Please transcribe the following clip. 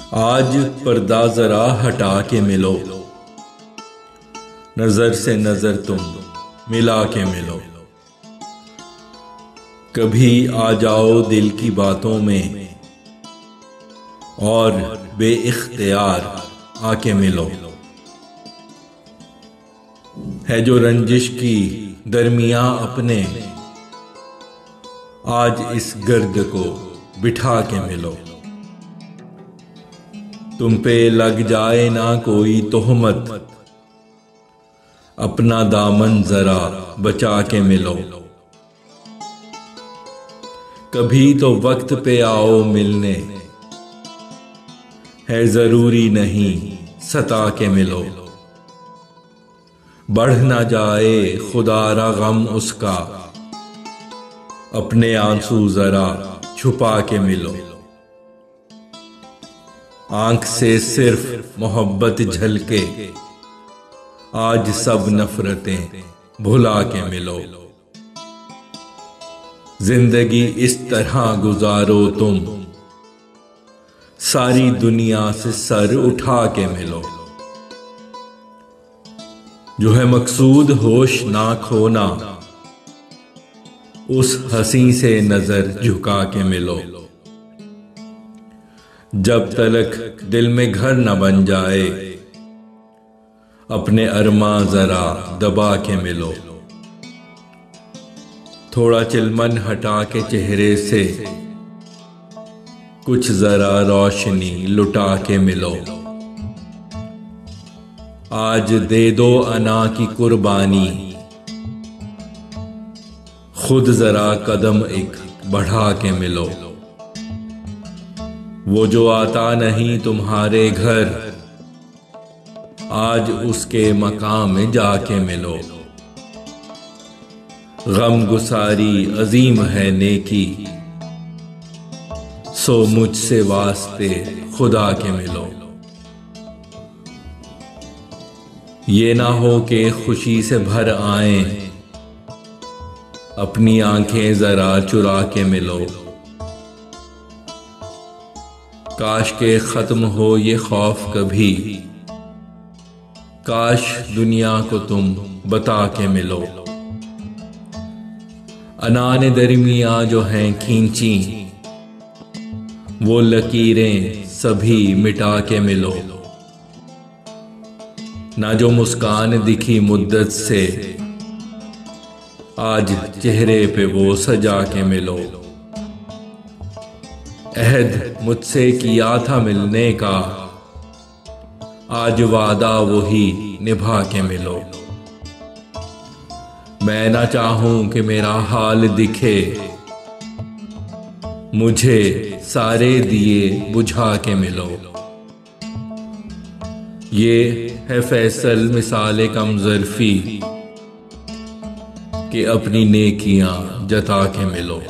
आज पर्दा जरा हटा के मिलो, नजर से नजर तुम मिला के मिलो। कभी आ जाओ दिल की बातों में और बेइख्तियार आके मिलो। है जो रंजिश की दरमिया अपने, आज इस गर्द को बिठा के मिलो। तुम पे लग जाए ना कोई तोहमत, अपना दामन जरा बचा के मिलो। कभी तो वक्त पे आओ मिलने, है जरूरी नहीं सता के मिलो। बढ़ ना जाए खुदारा गम उसका, अपने आंसू जरा छुपा के मिलो। आंख से सिर्फ मोहब्बत झलके, आज सब नफरतें भुला के मिलो। जिंदगी इस तरह गुजारो तुम, सारी दुनिया से सर उठा के मिलो। जो है मकसूद होश ना खोना, उस हंसी से नजर झुका के मिलो। जब तलक दिल में घर न बन जाए, अपने अरमा जरा दबा के मिलो। थोड़ा चिलमन हटा के चेहरे से, कुछ जरा रोशनी लुटा के मिलो। आज दे दो अना की कुर्बानी, खुद जरा कदम एक बढ़ा के मिलो। वो जो आता नहीं तुम्हारे घर, आज उसके मकाम में जाके मिलो। गम गुसारी अजीम है नेकी, सो मुझसे वास्ते खुदा के मिलो। ये ना हो कि खुशी से भर आए, अपनी आंखें जरा चुरा के मिलो। काश के खत्म हो ये खौफ कभी, काश दुनिया को तुम बता के मिलो। अनाने दरमिया जो हैं खींची, वो लकीरें सभी मिटा के मिलो। ना जो मुस्कान दिखी मुद्दत से, आज चेहरे पे वो सजा के मिलो। अहद मुझसे किया था मिलने का, आज वादा वही निभा के मिलो। मैं ना चाहूं कि मेरा हाल दिखे, मुझे सारे दिए बुझा के मिलो। ये है फैसल मिसाले कमजरफी, कि अपनी नेकियां जता के मिलो।